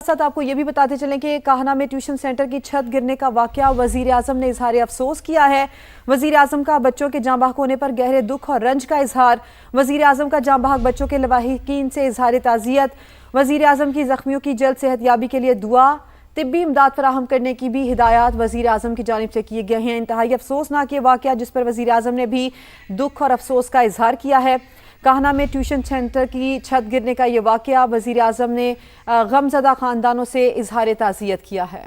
साथ आपको ये भी बताते चलें कि काहना में ट्यूशन सेंटर की छत गिरने का वाकया वजीर आजम ने इजहार अफसोस किया है। वजीर आजम का बच्चों के जाँ बहक होने पर गहरे दुख और रंज का इजहार। वजीर आजम का जाँ बहक बच्चों के लवाहिकीन से इजहार ताज़ियत। वजीर आजम की जख्मियों की जल्द सेहतयाबी के लिए दुआ, तिब्बी इमदाद फराहम करने की भी हिदायत वजीर आजम की जानिब से किए गए हैं। इंतहाई अफसोसनाक ये वाकया जिस पर वजीर आजम ने भी दुख और अफसोस का इजहार किया है। काहना में ट्यूशन सेंटर की छत गिरने का ये वाकया वजीर आजम ने गमज़दा खानदानों से इजहार ताज़ियत किया है।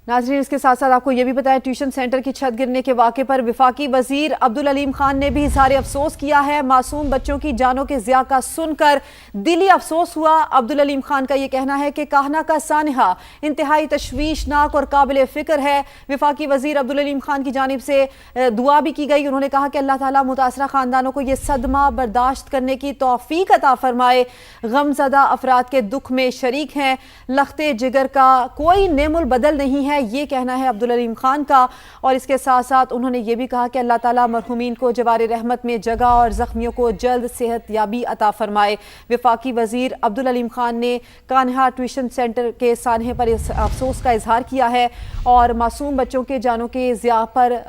नाज़रीन, इसके साथ साथ आपको ये भी बताया, ट्यूशन सेंटर की छत गिरने के वाक़े पर वफाकी वजीर अब्दुल अलीम खान ने भी इजहार अफसोस किया है। मासूम बच्चों की जानों के ज़िया का सुनकर दिली अफसोस हुआ। अब्दुल अलीम खान का ये कहना है कि काहना का सानहा इंतहाई तशवीशनाक और काबिल फ़िक्र है। वफाकी वजीर अब्दुल अलीम खान की जानिब से दुआ भी की गई। उन्होंने कहा कि अल्लाह ताला मुतासरा खानदानों को यह सदमा बर्दाश्त करने की तौफीक अता फरमाए। गमज़दा अफराद के दुख में शरीक हैं। लख्ते जिगर का कोई नेमुल बदल नहीं है, ये कहना है अब्दुल अलीम खान का। और इसके साथ साथ उन्होंने ये भी कहा कि अल्लाह ताला मरहुमीन को जवारे रहमत में जगह और ज़ख्मियों को जल्द सेहतयाबी अता फरमाए। वफाकी वजीर अब्दुल अलीम खान ने कान्हा ट्यूशन सेंटर के सानहे पर इस अफसोस का इजहार किया है और मासूम बच्चों के जानों के ज़िया पर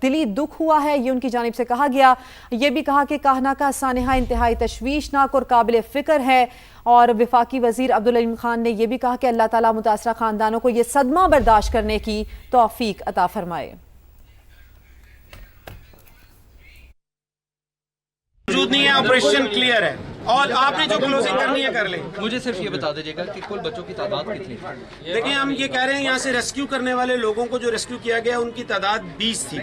दिली दुख हुआ है, ये उनकी जानिब से कहा गया। ये भी कहा कि कान्हा का सानहा इंतहाई तशवीशनाक और काबिल फ़िक्र है। और वफाकी वजीर अब्दुल अलीम खान ने यह भी कहा कि अल्लाह ताला मुतासरा खानदानों को यह सदमा बर्दाश्त करने की तौफीक अता फरमाए। मौजूद नहीं है, ऑपरेशन क्लियर है और आपने जो क्लोजिंग करनी है कर लें। मुझे सिर्फ ये बता दीजिएगा कि कुल बच्चों की तादाद कितनी थी? देखिए, हम ये कह रहे हैं यहाँ से रेस्क्यू करने वाले लोगों को जो रेस्क्यू किया गया उनकी तादाद 20 थी,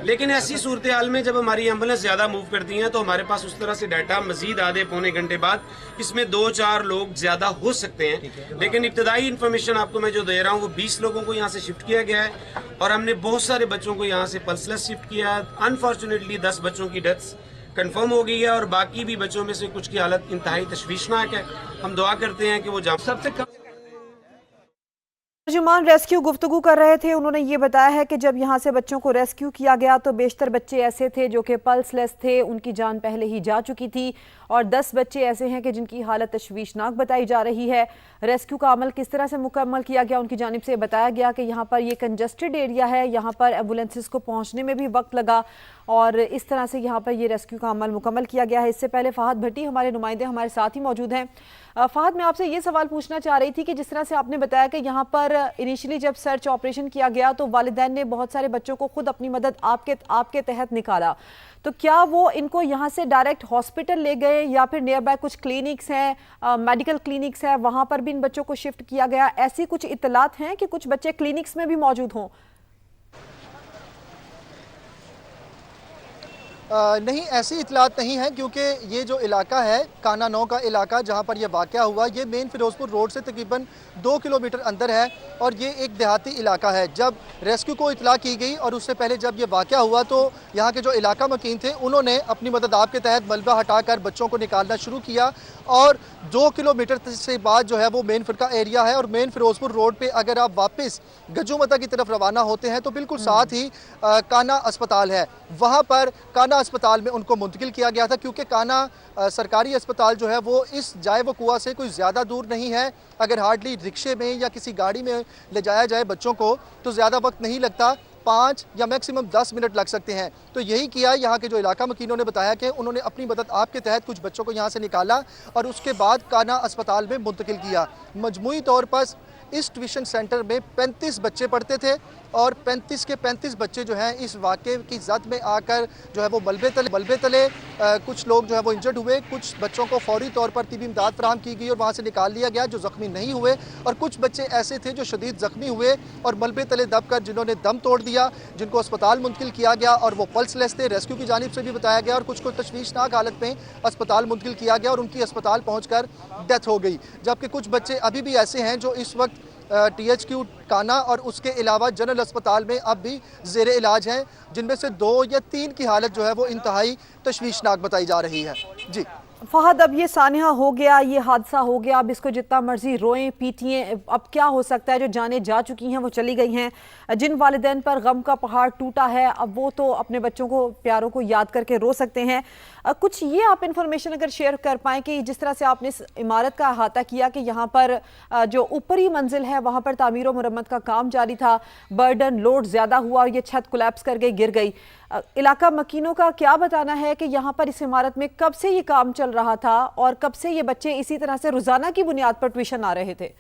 लेकिन ऐसी सूरत हाल में जब हमारी एम्बुलेंस ज्यादा मूव करती हैं तो हमारे पास उस तरह से डाटा मजीद आधे पौने घंटे बाद इसमें 2-4 लोग ज्यादा हो सकते हैं। लेकिन इब्तदाई इन्फॉर्मेशन आपको मैं जो दे रहा हूँ वो 20 लोगों को यहाँ से शिफ्ट किया गया है और हमने बहुत सारे बच्चों को यहाँ से पल्सलेस शिफ्ट किया। अनफॉर्चुनेटली 10 बच्चों की डेथ्स कंफर्म हो गई है और बाकी भी बच्चों में से कुछ की हालत इंतहाई तशवीशनाक है। हम दुआ करते हैं कि वो सबसे कम। तर्जुमान रेस्क्यू गुफ्तगू कर रहे थे। उन्होंने ये बताया है कि जब यहाँ से बच्चों को रेस्क्यू किया गया तो बेशतर बच्चे ऐसे थे जो कि पल्सलेस थे, उनकी जान पहले ही जा चुकी थी और 10 बच्चे ऐसे हैं कि जिनकी हालत तशवीशनाक बताई जा रही है। रेस्क्यू का अमल किस तरह से मुकम्मल किया गया, उनकी जानिब से बताया गया कि यहाँ पर ये कंजस्टेड एरिया है, यहाँ पर एम्बुलेंसेस को पहुँचने में भी वक्त लगा और इस तरह से यहाँ पर ये रेस्क्यू का अमल मुकम्मल किया गया है। इससे पहले फहद भट्टी हमारे नुमाइंदे हमारे साथ ही मौजूद हैं। फहद, मैं आपसे ये सवाल पूछना चाह रही थी कि जिस तरह से आपने बताया कि यहाँ पर इनिशियली जब सर्च ऑपरेशन किया गया तो वालिदैन ने बहुत सारे बच्चों को खुद अपनी मदद आपके तहत निकाला, तो क्या वो इनको यहाँ से डायरेक्ट हॉस्पिटल ले गए या फिर नियर बाय कुछ क्लिनिक्स हैं, मेडिकल क्लिनिक्स हैं, वहाँ पर भी इन बच्चों को शिफ्ट किया गया? ऐसी कुछ इत्तलात हैं कि कुछ बच्चे क्लिनिक्स में भी मौजूद हों? नहीं, ऐसी इतलात नहीं है क्योंकि ये जो इलाका है काना 9 का इलाका जहाँ पर यह वाक़या हुआ, ये मेन फिरोज़पुर रोड से तकरीबन 2 किलोमीटर अंदर है और ये एक देहाती इलाका है। जब रेस्क्यू को इतला की गई और उससे पहले जब ये वाक़या हुआ तो यहाँ के जो इलाका मकीन थे उन्होंने अपनी मदद आपके तहत मलबा हटाकर बच्चों को निकालना शुरू किया और 2 किलोमीटर से बाद जो है वो मेन फिरका एरिया है और मेन फिरोज़पुर रोड पर अगर आप वापस गजूमता की तरफ रवाना होते हैं तो बिल्कुल साथ ही काना अस्पताल है। वहाँ पर काना अस्पताल में उनको मुंतकिल किया गया था क्योंकि काना सरकारी अस्पताल जो है वो इस जाए वो कुआ से कोई ज़्यादा दूर नहीं है। अगर हार्डली रिक्शे में या किसी गाड़ी में ले जाया जाए बच्चों को तो ज़्यादा वक्त नहीं लगता, 5 या मैक्सिमम 10 मिनट लग सकते हैं। तो यही किया यहाँ के जो इलाका मकीनों ने बताया कि उन्होंने अपनी मदद आपके तहत कुछ बच्चों को यहाँ से निकाला और उसके बाद काना अस्पताल में मुंतकिल किया। मजमूई तौर पर इस ट्यूशन सेंटर में 35 बच्चे पढ़ते थे और 35 के 35 बच्चे जो हैं इस वाक़े की जद में आकर जो है वो मलबे तले कुछ लोग जो है वो इंजर्ड हुए। कुछ बच्चों को फौरी तौर पर तिब्बी इमदाद फराहम की गई और वहाँ से निकाल लिया गया जो ज़ख्मी नहीं हुए और कुछ बच्चे ऐसे थे जो शदीद ज़ख्मी हुए और मलबे तले दब कर जिन्होंने दम तोड़ दिया, जिनको अस्पताल मुंतकिल किया गया और वो पल्सलेस थे। रेस्क्यू की जानिब से भी बताया गया और कुछ को तशवीशनाक हालत में अस्पताल मुंतकिल किया गया और उनकी अस्पताल पहुँच कर डेथ हो गई। जबकि कुछ बच्चे अभी भी ऐसे हैं जो इस वक्त THQ काना और उसके अलावा जनरल अस्पताल में अब भी ज़ेरे इलाज हैं, जिनमें से 2 या 3 की हालत जो है वो इंतहाई तशवीशनाक बताई जा रही है। जी फहद, अब ये सानिया हो गया, ये हादसा हो गया, अब इसको जितना मर्जी रोएं पीटिए, अब क्या हो सकता है? जो जाने जा चुकी हैं वो चली गई हैं। जिन वालिदैन पर गम का पहाड़ टूटा है, अब वो तो अपने बच्चों को, प्यारों को याद करके रो सकते हैं। कुछ ये आप इन्फॉर्मेशन अगर शेयर कर पाएँ कि जिस तरह से आपने इस इमारत का अहाता किया कि यहाँ पर जो ऊपरी मंजिल है वहाँ पर तामीर व मुरम्मत का काम जारी था, बर्डन लोड ज़्यादा हुआ और ये छत कोलैप्स कर गई, गिर गई। इलाका मकीनों का क्या बताना है कि यहाँ पर इस इमारत में कब से ये काम चल रहा था और कब से ये बच्चे इसी तरह से रोजाना की बुनियाद पर ट्यूशन आ रहे थे?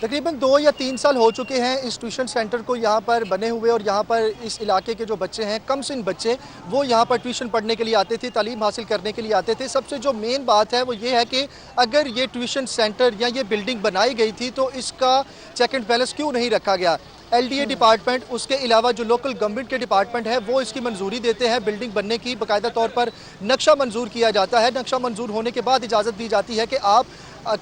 तकरीबन 2 या 3 साल हो चुके हैं इस ट्यूशन सेंटर को यहाँ पर बने हुए, और यहाँ पर इस इलाके के जो बच्चे हैं, कम सिन बच्चे, वो यहाँ पर ट्यूशन पढ़ने के लिए आते थे, तालीम हासिल करने के लिए आते थे। सबसे जो मेन बात है वो ये है कि अगर ये ट्यूशन सेंटर या ये बिल्डिंग बनाई गई थी तो इसका चेक एंड बैलेंस क्यों नहीं रखा गया? LDA डिपार्टमेंट, उसके अलावा जो लोकल गवर्नमेंट के डिपार्टमेंट है वो इसकी मंजूरी देते हैं बिल्डिंग बनने की। बाकायदा तौर पर नक्शा मंजूर किया जाता है, नक्शा मंजूर होने के बाद इजाज़त दी जाती है कि आप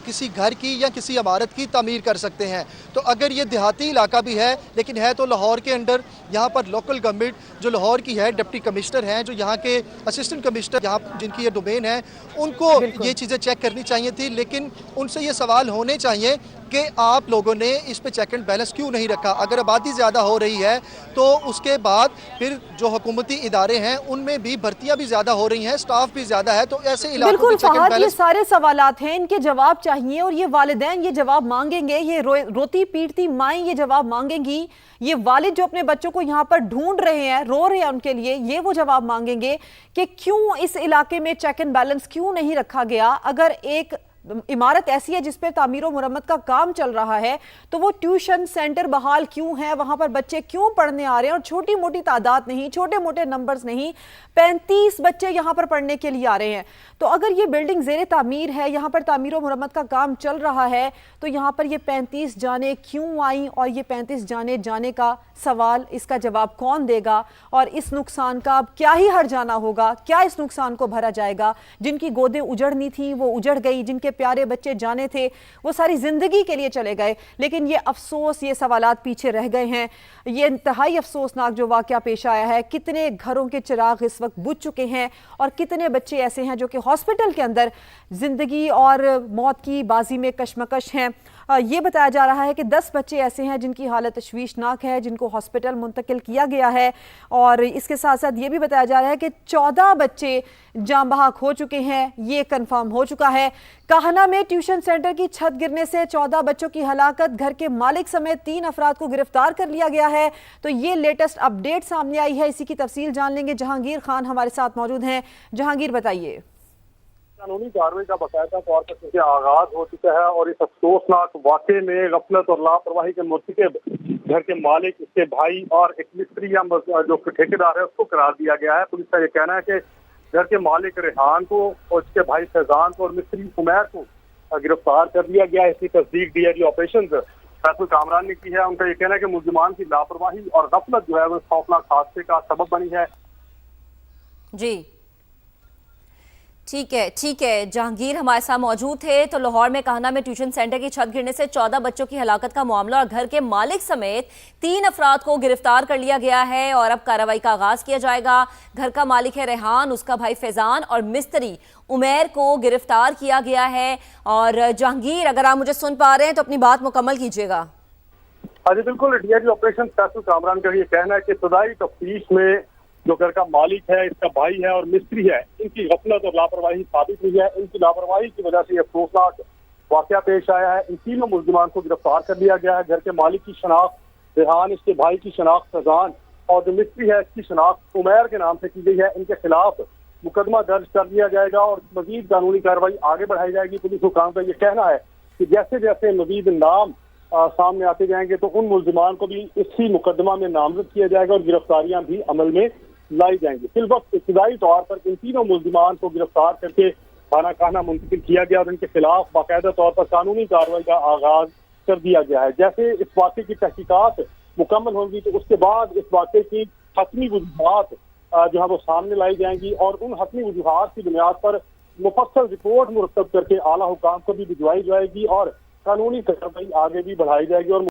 किसी घर की या किसी इमारत की तामीर कर सकते हैं। तो अगर ये देहाती इलाका भी है लेकिन है तो लाहौर के अंडर, यहाँ पर लोकल गवर्नमेंट जो लाहौर की है, डिप्टी कमिश्नर हैं, जो यहाँ के असिस्टेंट कमिश्नर यहाँ जिनकी ये डोमेन है, उनको ये चीज़ें चेक करनी चाहिए थी। लेकिन उनसे ये सवाल होने चाहिए कि आप लोगों ने इस पे चेक एंड बैलेंस क्यों नहीं रखा? अगर आबादी ज़्यादा हो रही है तो उसके बाद फिर जो हुकूमती इदारे हैं उनमें भी भर्तियां भी ज़्यादा हो रही हैं, स्टाफ भी ज़्यादा है, तो ऐसे इलाकों बिल्कुल में चेक एंड फहद, ये बैलेंस। सारे सवालात हैं, इनके जवाब चाहिए और ये वालिदैन ये जवाब मांगेंगे, ये रोती पीटती माएँ ये जवाब मांगेंगी, ये वालिद जो अपने बच्चों को यहाँ पर ढूंढ रहे हैं, रो रहे हैं उनके लिए, ये वो जवाब मांगेंगे कि क्यों इस इलाके में चेक एंड बैलेंस क्यों नहीं रखा गया। अगर एक इमारत ऐसी है जिस पे तामीर और मुरम्मत का काम चल रहा है तो वो ट्यूशन सेंटर बहाल क्यों है, वहां पर बच्चे क्यों पढ़ने आ रहे हैं? और छोटी मोटी तादाद नहीं, छोटे मोटे नंबर्स नहीं, 35 बच्चे यहां पर पढ़ने के लिए आ रहे हैं। तो अगर ये बिल्डिंग ज़ेरे तामीर है, यहां पर तामीर और मुरम्मत का काम चल रहा है, तो यहां पर ये 35 जाने क्यों आई और ये 35 जाने का सवाल, इसका जवाब कौन देगा? और इस नुकसान का अब क्या ही हर्जाना होगा? क्या इस नुकसान को भरा जाएगा? जिनकी गोदें उजड़नी थी वो उजड़ गई, जिनके प्यारे बच्चे जाने थे वो सारी जिंदगी के लिए चले गए, लेकिन ये अफसोस, ये सवालात पीछे रह गए हैं। ये इंतहाई अफसोसनाक जो वाकया पेश आया है, कितने घरों के चिराग इस वक्त बुझ चुके हैं और कितने बच्चे ऐसे हैं जो कि हॉस्पिटल के अंदर जिंदगी और मौत की बाजी में कशमकश हैं। ये बताया जा रहा है कि 10 बच्चे ऐसे हैं जिनकी हालत तशवीशनाक है, जिनको हॉस्पिटल मुंतकिल किया गया है, और इसके साथ साथ ये भी बताया जा रहा है कि 14 बच्चे जान बहक हो चुके हैं, ये कंफर्म हो चुका है। काहना में ट्यूशन सेंटर की छत गिरने से 14 बच्चों की हलाकत, घर के मालिक समेत 3 अफराद को गिरफ्तार कर लिया गया है। तो ये लेटेस्ट अपडेट सामने आई है, इसी की तफसील जान लेंगे। जहांगीर खान हमारे साथ मौजूद हैं। जहांगीर, बताइए। कानूनी कार्रवाई का बाकायदा तौर पर चूंकि आगाज हो चुका है और इस अफसोसनाक वाक़े में गफलत और लापरवाही के मुर्तकिब घर के मालिक, उसके भाई और एक मिस्त्री या जो ठेकेदार है उसको करार दिया गया है। पुलिस का ये कहना है कि घर के मालिक रेहान को और उसके भाई फैजान को और मिस्त्री उमैर को गिरफ्तार कर दिया गया है। इसकी तस्दीक DIG ऑपरेशन फैसल कामरान ने की है। उनका ये कहना है कि मुल्जिमान की लापरवाही और गफलत जो है वो खौफनाक हादसे का सबब बनी है। जी ठीक है। जहांगीर हमारे साथ मौजूद थे। तो लाहौर में काहना में ट्यूशन सेंटर की छत गिरने से 14 बच्चों की हलाकत का मामला और घर के मालिक समेत 3 अफराद को गिरफ्तार कर लिया गया है और अब कार्रवाई का आगाज किया जाएगा। घर का मालिक है रेहान, उसका भाई फैजान और मिस्त्री उमैर को गिरफ्तार किया गया है। और जहांगीर, अगर आप मुझे सुन पा रहे हैं तो अपनी बात मुकम्मल कीजिएगा। हाँ जी बिल्कुल। DIG ऑपरेशन फैसल कामरान का ये कहना है कि इब्तदाई तफ्तीश में जो घर का मालिक है, इसका भाई है और मिस्त्री है, इनकी गफलत और लापरवाही साबित हुई है। इनकी लापरवाही की वजह से अफसोसनाक वाकया पेश आया है। इन तीनों मुल्जिमान को गिरफ्तार कर लिया गया है। घर के मालिक की शनाख्त रेहान, इसके भाई की शनाख्त फैजान और जो मिस्त्री है इसकी शनाख्त उमैर के नाम से की गई है। इनके खिलाफ मुकदमा दर्ज कर लिया जाएगा और मजीद कानूनी कार्रवाई आगे बढ़ाई जाएगी। पुलिस हुकाम का ये कहना है कि जैसे जैसे मजीद नाम सामने आते जाएंगे तो उन मुल्जिमान को भी इसी मुकदमा में नामजद किया जाएगा और गिरफ्तारियां भी अमल में लाई जाएंगी। फिल वक्त इब्तदाई तौर पर इन तीनों मुल्जिमान को गिरफ्तार करके थाना काहना मुंतकिल किया गया और इनके खिलाफ बाकायदा तौर पर कानूनी कार्रवाई का आगाज कर दिया गया है। जैसे इस वाक़े की तहकीकात मुकम्मल होंगी तो उसके बाद इस वाक़े की हतमी वजूहात जो है वो सामने लाई जाएंगी और उन हतमी वजूहात की बुनियाद पर मुफस्सल रिपोर्ट मुरतब करके आला हुकाम को भी भिजवाई जाएगी और कानूनी कार्रवाई आगे भी बढ़ाई जाएगी और